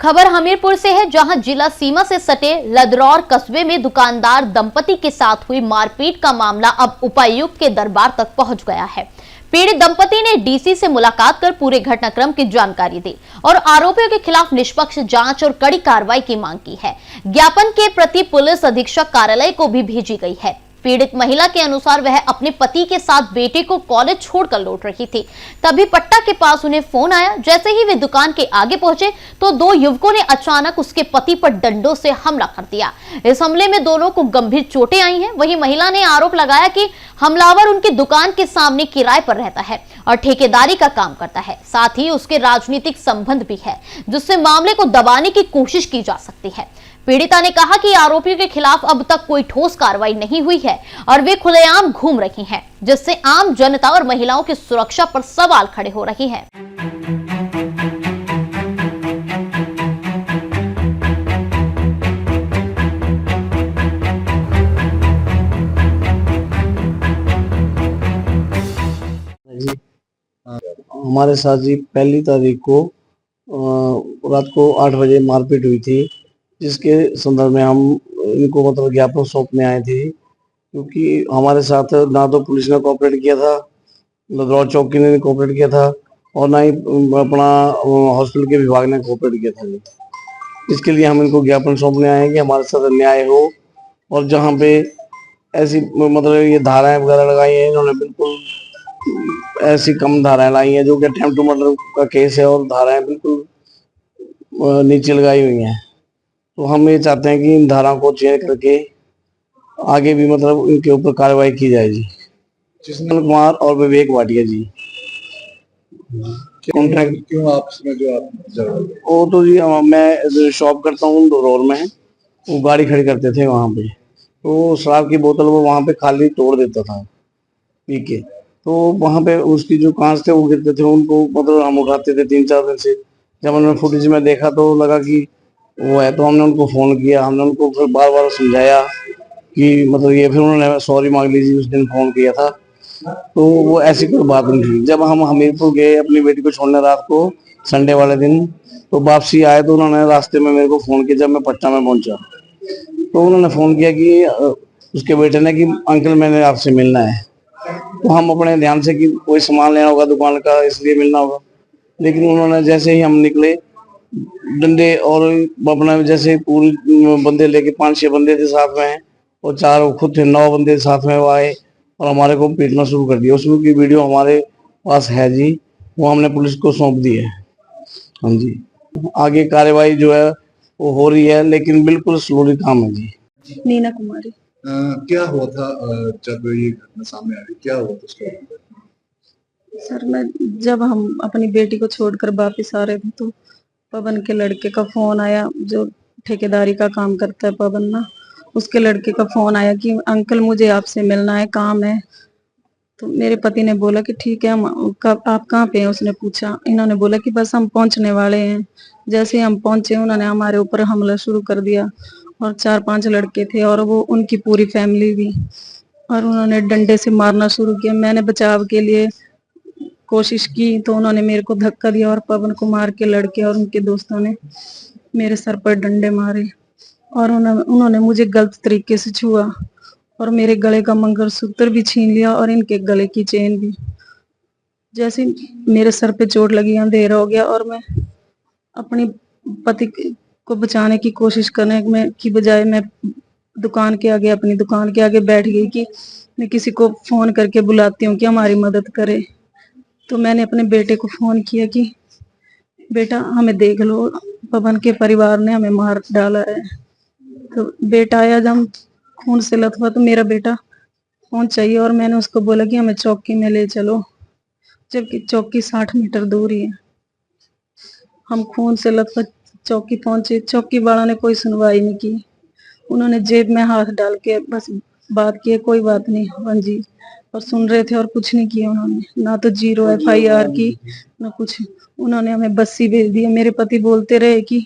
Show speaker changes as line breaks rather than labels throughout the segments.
खबर हमीरपुर से है, जहां जिला सीमा से सटे लदरौर कस्बे में दुकानदार दंपति के साथ हुई मारपीट का मामला अब उपायुक्त के दरबार तक पहुंच गया है। पीड़ित दंपति ने डीसी से मुलाकात कर पूरे घटनाक्रम की जानकारी दी और आरोपियों के खिलाफ निष्पक्ष जांच और कड़ी कार्रवाई की मांग की है। ज्ञापन के प्रति पुलिस अधीक्षक कार्यालय को भी भेजी गई है। पीड़ित महिला के अनुसार वह अपने पति के साथ बेटे को कॉलेज छोड़कर लौट रही थी, तभी पट्टा के पास उन्हें फोन आया। जैसे ही वे दुकान के आगे पहुंचे तो दो युवकों ने अचानक उसके पति पर डंडों से हमला कर दिया। इस हमले में दोनों को गंभीर चोटें आई हैं। वहीं महिला ने आरोप लगाया कि हमलावर उनकी दुकान के सामने किराए पर रहता है और ठेकेदारी का काम करता है। साथ ही उसके राजनीतिक संबंध भी है, जिससे मामले को दबाने की कोशिश की जा सकती है। पीड़िता ने कहा कि आरोपियों के खिलाफ अब तक कोई ठोस कार्रवाई नहीं हुई है और वे खुलेआम घूम रही हैं, जिससे आम जनता और महिलाओं की सुरक्षा पर सवाल खड़े हो रहे हैं।
हमारे साथ जी 1 तारीख को रात को 8 बजे मारपीट हुई थी, जिसके संदर्भ में हम इनको मतलब ज्ञापन सौंपने आए थे, क्योंकि हमारे साथ ना तो पुलिस ने कोऑपरेट किया था, लदरौर चौकी ने कोऑपरेट किया था और ना ही अपना हॉस्पिटल के विभाग ने कोऑपरेट किया था। इसके लिए हम इनको ज्ञापन सौंपने आए हैं कि हमारे साथ अन्याय हो, और जहाँ पे ऐसी मतलब ये धाराएं वगैरह लगाई हैं, इन्होंने बिल्कुल ऐसी कम धाराएं लाई हैं जो कि अटेम्प्ट टू मर्डर का केस है, और धाराएं बिल्कुल नीचे लगाई हुई हैं। तो हम ये चाहते हैं कि इन धाराओं को चेंज करके आगे भी मतलब इनके ऊपर कार्रवाई की जाए जी। जिसमल कुमार और विवेक भाटिया जी। कॉन्ट्रैक्ट
क्यों आपस में जो आप
वो तो जी मैं शॉप करता हूँ दौर में, वो गाड़ी खड़ी करते थे वहां पे, तो शराब की बोतल वो वहां पे खाली तोड़ देता था पी के, तो वहां पे उसकी जो कांच थे वो गिरते थे, उनको मतलब हम उठाते थे 3-4 दिन से। जब हमने फुटेज में देखा तो लगा कि वो है, तो हमने उनको फोन किया, हमने उनको फिर बार बार समझाया कि मतलब ये, फिर उन्होंने सॉरी मांग ली जी। उस दिन फोन किया था तो वो ऐसी कोई बात नहीं थी। जब हम हमीरपुर गए अपनी बेटी को छोड़ने रात को संडे वाले दिन, तो वापसी आए तो उन्होंने रास्ते में मेरे को फोन किया। जब मैं पटना में पहुंचा तो उन्होंने फोन किया कि उसके बेटे ने कि अंकल मैंने आपसे मिलना है। तो हम अपने ध्यान से कि कोई सामान लेना होगा दुकान का, इसलिए मिलना होगा, लेकिन उन्होंने जैसे ही हम निकले डंडे और अपना जैसे पूरी बंदे लेके 5-6 बंदे थे साथ में, और 4 खुद थे, 9 बंदे साथ में वो आए और हमारे को पीटना शुरू कर दिया। उसकी वीडियो हमारे पास है जी, वो हमने पुलिस को सौंप दी है। हाँ जी, आगे कार्रवाई जो है वो हो रही है, लेकिन बिल्कुल स्लोली काम है जी।
नीना कुमारी।
क्या हुआ था जब ये घटना सामने आई, क्या हुआ था उसके बाद?
सर जब हम अपनी बेटी को छोड़कर वापस आ रहे थे तो पवन के लड़के का फोन आया, जो ठेकेदारी का काम करता है पवन ना, उसके लड़के का फोन आया कि अंकल मुझे आपसे मिलना है, काम है। तो मेरे पति ने बोला कि ठीक है, आप कहाँ पे हैं? उसने पूछा। इन्होंने बोला कि बस हम पहुंचने वाले हैं। जैसे हम पहुंचे उन्होंने हमारे ऊपर हमला शुरू कर दिया, और 4-5 लड़के थे और वो उनकी पूरी फैमिली भी, और उन्होंने डंडे से मारना शुरू किया। मैंने बचाव के लिए कोशिश की तो उन्होंने मेरे को धक्का दिया, और पवन कुमार के लड़के और उनके दोस्तों ने मेरे सर पर डंडे मारे, और उन्होंने मुझे गलत तरीके से छुआ और मेरे गले का मंगलसूत्र भी छीन लिया और इनके गले की चेन भी। जैसे मेरे सर पे चोट लगी, अंधेरा हो गया, और मैं अपनी पति को बचाने की कोशिश करने में की बजाय मैं दुकान के आगे, अपनी दुकान के आगे बैठ गई कि मैं किसी को फोन करके बुलाती हूँ कि हमारी मदद करे। तो मैंने अपने बेटे को फोन किया कि बेटा हमें देख लो, पवन के परिवार ने हमें मार डाला है। तो बेटा आया, जब हम खून से लथपथ, तो मेरा बेटा फोन चाहिए, और मैंने उसको बोला कि हमें चौकी में ले चलो, जबकि चौकी 60 मीटर दूर ही है। हम खून से लथपथ चौकी पहुंचे, चौकी वालों ने कोई सुनवाई नहीं की। उन्होंने जेब में हाथ डाल के बस बात की, कोई बात नहीं वन जी, और सुन रहे थे और कुछ नहीं किया उन्होंने। ना तो 0 FIR की, ना कुछ। उन्होंने हमें बस्सी भेज दी। मेरे पति बोलते रहे कि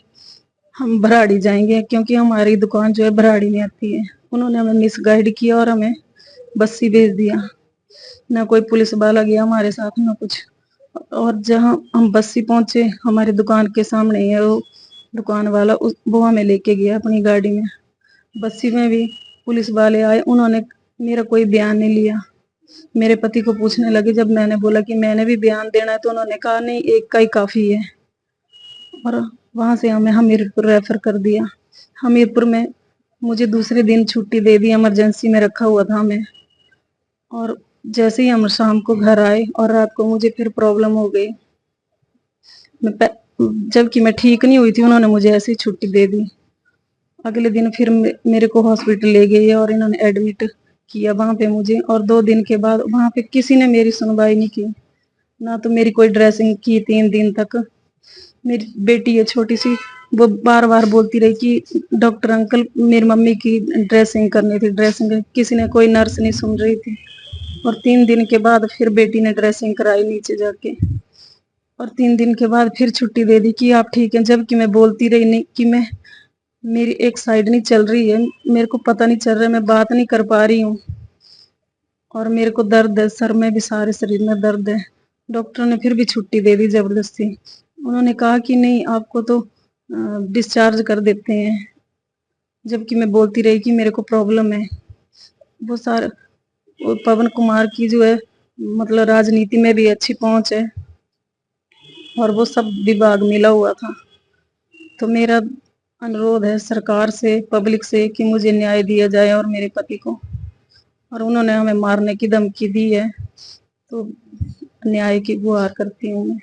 हम भराड़ी जाएंगे, क्योंकि हमारी दुकान जो है भराड़ी में आती है। उन्होंने हमें मिसगाइड किया और हमें बस्सी भेज दिया। ना कोई पुलिस वाला गया हमारे साथ, ना कुछ। और जहां हम बस्सी पहुंचे, हमारी दुकान के सामने है वो दुकान वाला उस वो हमें लेके गया अपनी गाड़ी में। बस्सी में भी पुलिस वाले आए, उन्होंने मेरा कोई बयान नहीं लिया। मेरे पति को पूछने लगे, जब मैंने बोला कि मैंने भी बयान देना है, तो उन्होंने कहा नहीं, एक का ही काफी है। और वहां से हमें हमीरपुर रेफर कर दिया। हमीरपुर में मुझे दूसरे दिन छुट्टी दे दी, इमरजेंसी में रखा हुआ था हमें। और जैसे ही हम शाम को घर आए और रात को मुझे फिर प्रॉब्लम हो गई। जबकि मैं ठीक नहीं हुई थी, उन्होंने मुझे ऐसे ही छुट्टी दे दी। अगले दिन फिर मेरे को हॉस्पिटल ले गए और इन्होंने एडमिट किया वहां पे मुझे। और 2 दिन के बाद वहां पे किसी ने मेरी सुनवाई नहीं की, ना तो मेरी कोई ड्रेसिंग की 3 दिन तक। मेरी बेटी है छोटी सी, वो बार बार बोलती रही कि डॉक्टर अंकल मेरी मम्मी की ड्रेसिंग करनी थी, ड्रेसिंग। किसी ने, कोई नर्स नहीं सुन रही थी। और 3 दिन के बाद फिर बेटी ने ड्रेसिंग कराई नीचे जाके। और 3 दिन के बाद फिर छुट्टी दे दी कि आप ठीक हैं। जबकि मैं बोलती रही नहीं कि मेरी एक साइड नहीं चल रही है, मेरे को पता नहीं चल रहा है, मैं बात नहीं कर पा रही हूँ। और मेरे को दर्द है, सर में भी, सारे शरीर में दर्द है। डॉक्टर ने फिर भी छुट्टी दे दी जबरदस्ती। उन्होंने कहा कि नहीं, आपको तो डिस्चार्ज कर देते हैं। जबकि मैं बोलती रही कि मेरे को प्रॉब्लम है। वो सारे, वो पवन कुमार की जो है, मतलब राजनीति में भी अच्छी पहुंच है और वो सब विभाग मिला हुआ था। तो मेरा अनुरोध है सरकार से, पब्लिक से, कि मुझे न्याय दिया जाए और मेरे पति को। और उन्होंने हमें मारने की धमकी दी है, तो न्याय की गुहार करती हूँ मैं।